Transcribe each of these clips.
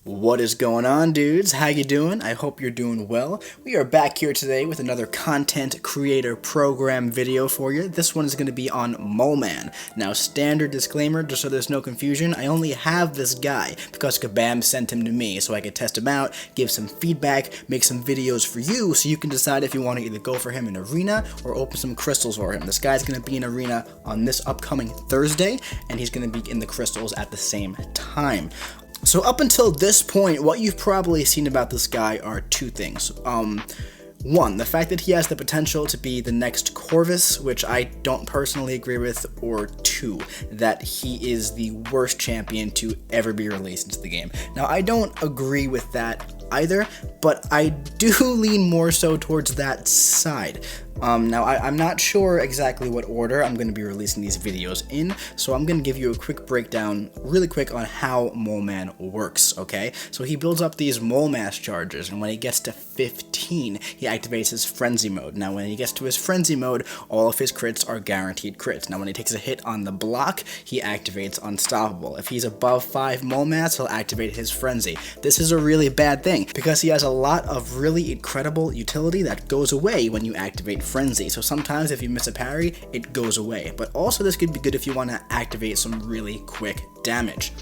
What is going on, dudes? How you doing? I hope you're doing well. We are back here today with another content creator program video for you. This one is going to be on Mole Man. Now, standard disclaimer, just so there's no confusion, I only have this guy because Kabam sent him to me so I could test him out, give some feedback, make some videos for you so you can decide if you want to either go for him in Arena or open some crystals for him. This guy's going to be in Arena on this upcoming Thursday, and he's going to be in the crystals at the same time. So up until this point, what you've probably seen about this guy are two things. One, the fact that he has the potential to be the next Corvus, which I don't personally agree with, or two, that he is the worst champion to ever be released into the game. Now, I don't agree with that either, but I do lean more so towards that side. Now, I'm not sure exactly what order I'm going to be releasing these videos in, so I'm going to give you a quick breakdown, really quick, on how Mole Man works, okay? So he builds up these Mole Mass charges, and when he gets to 15, he activates his Frenzy mode. Now, when he gets to his Frenzy mode, all of his crits are guaranteed crits. Now, when he takes a hit on the block, he activates Unstoppable. If he's above 5 Mole Mass, he'll activate his Frenzy. This is a really bad thing, because he has a lot of really incredible utility that goes away when you activate Frenzy. So sometimes if you miss a parry, it goes away. But also this could be good if you want to activate some really quick damage.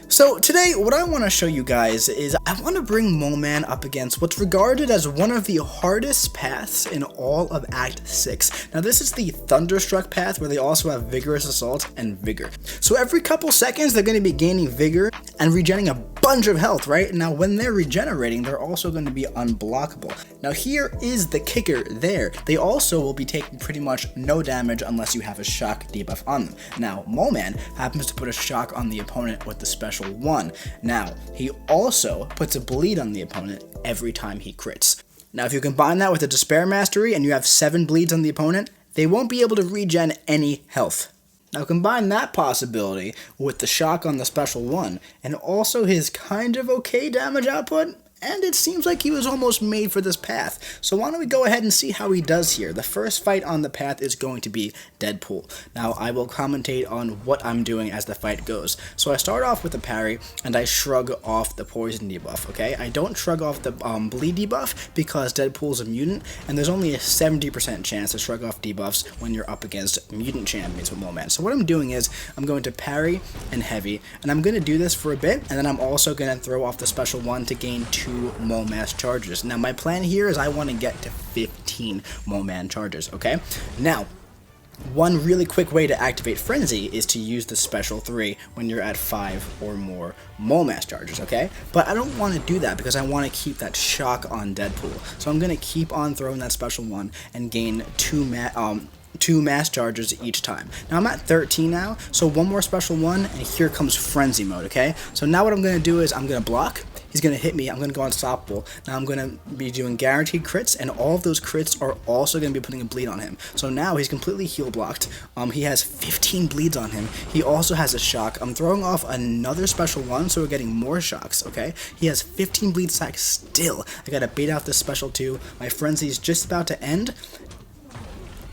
So today, what I want to show you guys is I want to bring Mole Man up against what's regarded as one of the hardest paths in all of Act 6. Now this is the Thunderstruck path, where they also have Vigorous Assault and Vigor. So every couple seconds, they're going to be gaining Vigor and regenerating a bunch of health, right? Now when they're regenerating, they're also going to be unblockable. Now here is the kicker there. They also will be taking pretty much no damage unless you have a shock debuff on them. Now Mole Man happens to put a shock on the opponent with the special 1. Now, he also puts a bleed on the opponent every time he crits. Now, if you combine that with a Despair Mastery and you have 7 bleeds on the opponent, they won't be able to regen any health. Now, combine that possibility with the shock on the special 1 and also his kind of okay damage output, and it seems like he was almost made for this path. So why don't we go ahead and see how he does here. The first fight on the path is going to be Deadpool. Now I will commentate on what I'm doing as the fight goes. So I start off with a parry and I shrug off the poison debuff, okay? I don't shrug off the bleed debuff because Deadpool's a mutant and there's only a 70% chance to shrug off debuffs when you're up against mutant champions with Mole Man. So what I'm doing is I'm going to parry and heavy, and I'm going to do this for a bit, and then I'm also going to throw off the special 1 to gain 2 Mole Mass charges. Now my plan here is I want to get to 15 Mole Man charges, okay? Now, one really quick way to activate Frenzy is to use the special 3 when you're at 5 or more Mole Mass charges, okay? But I don't want to do that because I want to keep that shock on Deadpool. So I'm going to keep on throwing that special 1 and gain 2 mass charges each time. Now I'm at 13 now, so one more special 1, and here comes Frenzy mode, okay? So now what I'm going to do is I'm going to block. He's going to hit me, I'm going to go Unstoppable. Now I'm going to be doing guaranteed crits, and all of those crits are also going to be putting a bleed on him. So now he's completely heal blocked. He has 15 bleeds on him. He also has a shock. I'm throwing off another special 1, so we're getting more shocks, okay? He has 15 bleed stacks still. I got to bait out this special 2. My Frenzy's just about to end.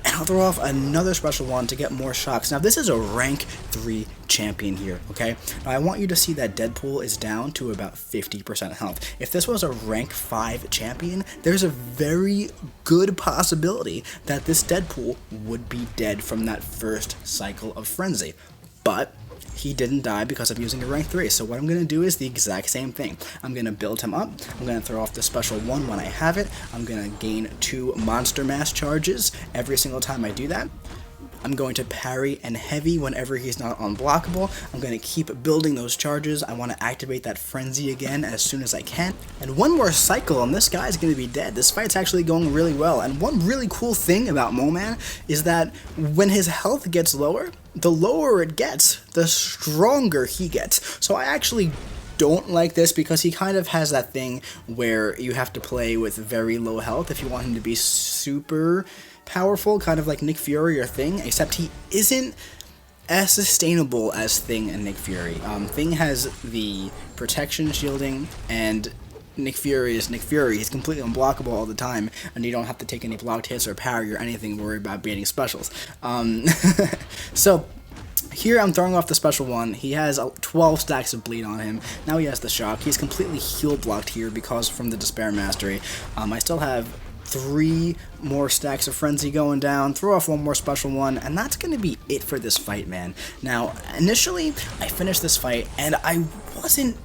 And I'll throw off another special 1 to get more shocks. Now this is a rank 3 champion here, okay? Now I want you to see that Deadpool is down to about 50% health. If this was a rank 5 champion, there's a very good possibility that this Deadpool would be dead from that first cycle of Frenzy. But he didn't die because I'm using a rank 3. So what I'm going to do is the exact same thing. I'm going to build him up. I'm going to throw off the special 1 when I have it. I'm going to gain 2 Monster Mass charges every single time I do that. I'm going to parry and heavy whenever he's not unblockable. I'm going to keep building those charges. I want to activate that Frenzy again as soon as I can. And one more cycle and this guy's going to be dead. This fight's actually going really well. And one really cool thing about Mole Man is that when his health gets lower, the lower it gets, the stronger he gets. So I actually don't like this because he kind of has that thing where you have to play with very low health if you want him to be super powerful, kind of like Nick Fury or Thing, except he isn't as sustainable as Thing and Nick Fury. Thing has the protection, shielding, and Nick Fury is Nick Fury. He's completely unblockable all the time, and you don't have to take any blocked hits or parry or anything, worry about baiting specials. So Here I'm throwing off the special one. He has 12 stacks of bleed on him. Now he has the shock. He's completely heal blocked here because from the Despair Mastery. I still have 3 more stacks of Frenzy going down, throw off one more special one, and that's going to be it for this fight, man. Now, initially, I finished this fight, and I wasn't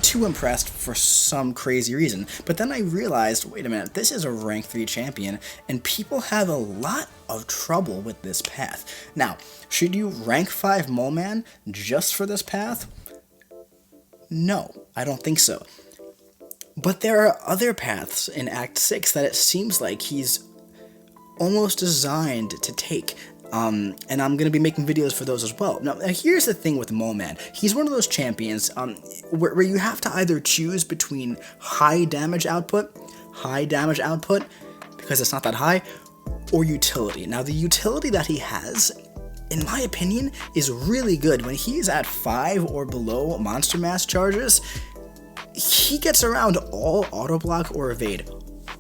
too impressed for some crazy reason, but then I realized, wait a minute, this is a rank 3 champion, and people have a lot of trouble with this path. Now, should you rank 5 Mole Man just for this path? No, I don't think so. But there are other paths in Act 6 that it seems like he's almost designed to take. And I'm going to be making videos for those as well. Now, here's the thing with Mole Man. He's one of those champions where you have to either choose between high damage output, because it's not that high, or utility. Now, the utility that he has, in my opinion, is really good. When he's at 5 or below Monster Mass charges, he gets around all auto block or evade,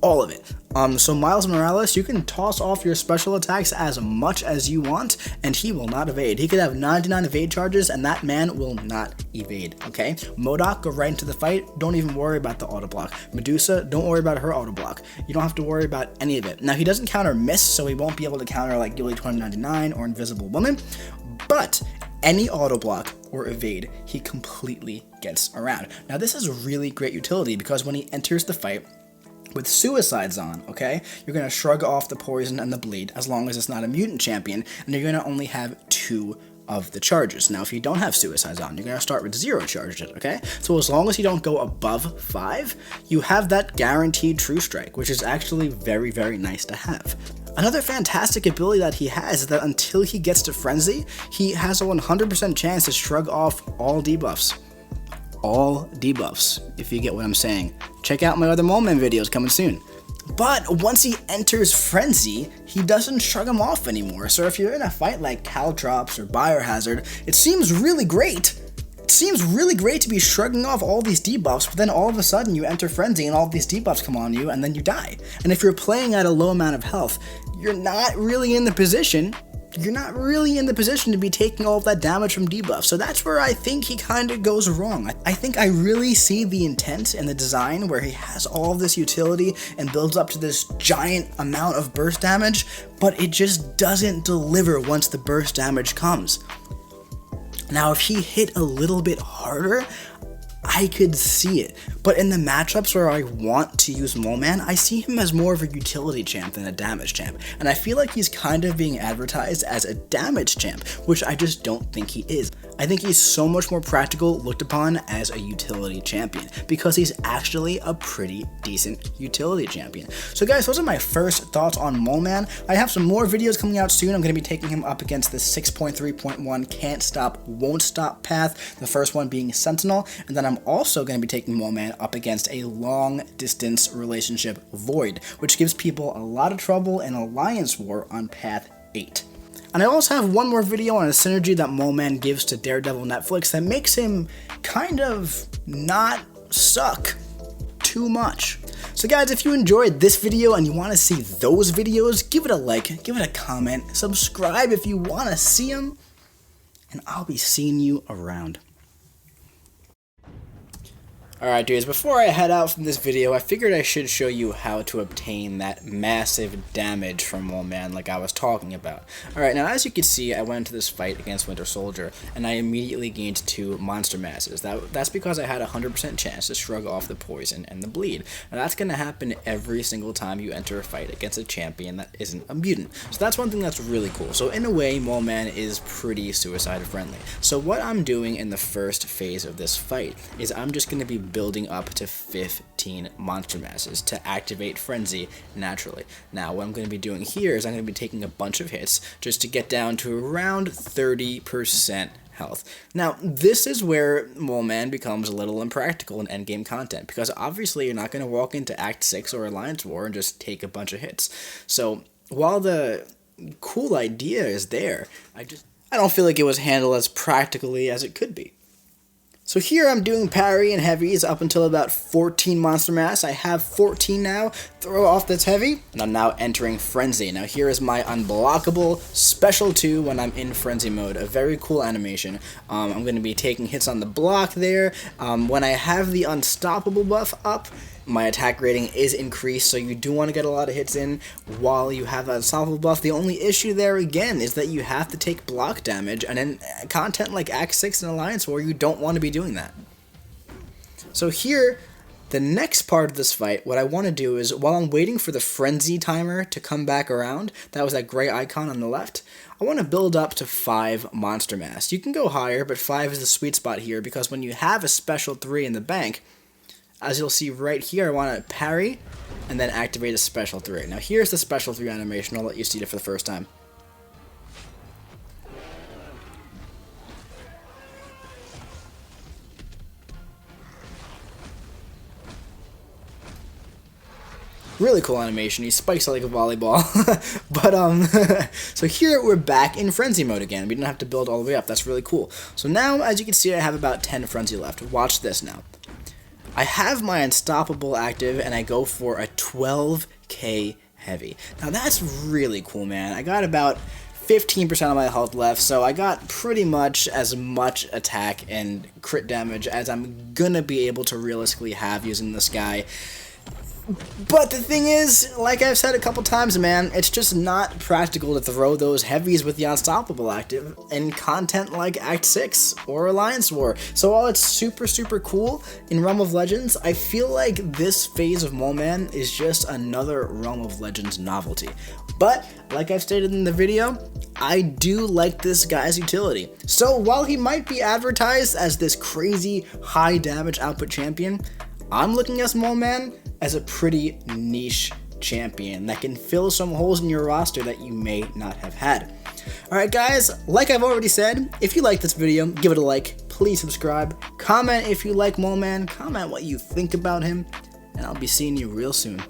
all of it. So Miles Morales, you can toss off your special attacks as much as you want, and he will not evade. He could have 99 evade charges, and that man will not evade, okay? MODOK, go right into the fight. Don't even worry about the auto block. Medusa, don't worry about her auto block. You don't have to worry about any of it. Now, he doesn't counter miss, so he won't be able to counter like Gilly 2099 or Invisible Woman, but any auto block or evade, he completely gets around. Now, this is really great utility because when he enters the fight with Suicides on, okay, you're going to shrug off the poison and the bleed as long as it's not a mutant champion, and you're going to only have 2 of the charges. Now, if you don't have Suicides on, you're going to start with 0 charges, okay? So as long as you don't go above 5, you have that guaranteed True Strike, which is actually very, very nice to have. Another fantastic ability that he has is that until he gets to Frenzy, he has a 100% chance to shrug off all debuffs. All debuffs, if you get what I'm saying. Check out my other Mole Man videos coming soon. But once he enters Frenzy, he doesn't shrug them off anymore. So if you're in a fight like Caltrops or Biohazard, it seems really great. It seems really great to be shrugging off all these debuffs, but then all of a sudden you enter Frenzy and all these debuffs come on you and then you die. And if you're playing at a low amount of health, you're not really in the position to be taking all of that damage from debuff. So that's where I think he kind of goes wrong. I think I really see the intent in the design where he has all of this utility and builds up to this giant amount of burst damage, but it just doesn't deliver once the burst damage comes. Now, if he hit a little bit harder, I could see it, but in the matchups where I want to use Mole Man, I see him as more of a utility champ than a damage champ, and I feel like he's kind of being advertised as a damage champ, which I just don't think he is. I think he's so much more practical looked upon as a utility champion, because he's actually a pretty decent utility champion. So guys, those are my first thoughts on Mole Man. I have some more videos coming out soon. I'm going to be taking him up against the 6.3.1 Can't Stop, Won't Stop path, the first one being Sentinel, and then I'm also going to be taking Mole Man up against a long distance relationship Void, which gives people a lot of trouble in Alliance War on path 8. And I also have one more video on a synergy that Mole Man gives to Daredevil Netflix that makes him kind of not suck too much. So guys, if you enjoyed this video and you want to see those videos, give it a like, give it a comment, subscribe if you want to see them, and I'll be seeing you around. Alright dudes, before I head out from this video, I figured I should show you how to obtain that massive damage from Mole Man like I was talking about. Alright, now as you can see, I went into this fight against Winter Soldier, and I immediately gained 2 Monster Masses. That's because I had a 100% chance to shrug off the poison and the bleed. Now that's going to happen every single time you enter a fight against a champion that isn't a mutant. So that's one thing that's really cool. So in a way, Mole Man is pretty suicide friendly. So what I'm doing in the first phase of this fight is I'm just going to be building up to 15 Monster Masses to activate Frenzy naturally. Now what I'm going to be doing here is I'm going to be taking a bunch of hits just to get down to around 30% health. Now this is where Mole Man becomes a little impractical in endgame content, because obviously you're not going to walk into Act 6 or Alliance War and just take a bunch of hits. So while the cool idea is there, I don't feel like it was handled as practically as it could be. So here I'm doing parry and heavies up until about 14 monster mass. I have 14 now. Throw off this heavy, and I'm now entering frenzy. Now here is my unblockable special 2 when I'm in frenzy mode. A very cool animation. I'm going to be taking hits on the block there. When I have the unstoppable buff up, my attack rating is increased, so you do want to get a lot of hits in while you have that unstoppable buff. The only issue there, again, is that you have to take block damage, and in content like Act 6 and Alliance War, you don't want to be doing that. So here, the next part of this fight, what I want to do is, while I'm waiting for the frenzy timer to come back around, that was that gray icon on the left, I want to build up to 5 monster mass. You can go higher, but 5 is the sweet spot here, because when you have a special 3 in the bank, as you'll see right here, I want to parry and then activate a special 3. Now here's the special 3 animation. I'll let you see it for the first time. Really cool animation. He spikes it like a volleyball. But so here we're back in frenzy mode again. We didn't have to build all the way up. That's really cool. So now, as you can see, I have about 10 frenzy left. Watch this now. I have my unstoppable active, and I go for a 12k heavy. Now that's really cool, man. I got about 15% of my health left, so I got pretty much as much attack and crit damage as I'm gonna be able to realistically have using this guy. But the thing is, like I've said a couple times, man, it's just not practical to throw those heavies with the unstoppable active in content like Act 6 or Alliance War. So while it's super cool in Realm of Legends, I feel like this phase of Mole Man is just another Realm of Legends novelty. But, like I've stated in the video, I do like this guy's utility. So while he might be advertised as this crazy high damage output champion, I'm looking at Mole Man as a pretty niche champion that can fill some holes in your roster that you may not have had. Alright guys, like I've already said, if you like this video, give it a like, please subscribe, comment if you like Mole Man, comment what you think about him, and I'll be seeing you real soon.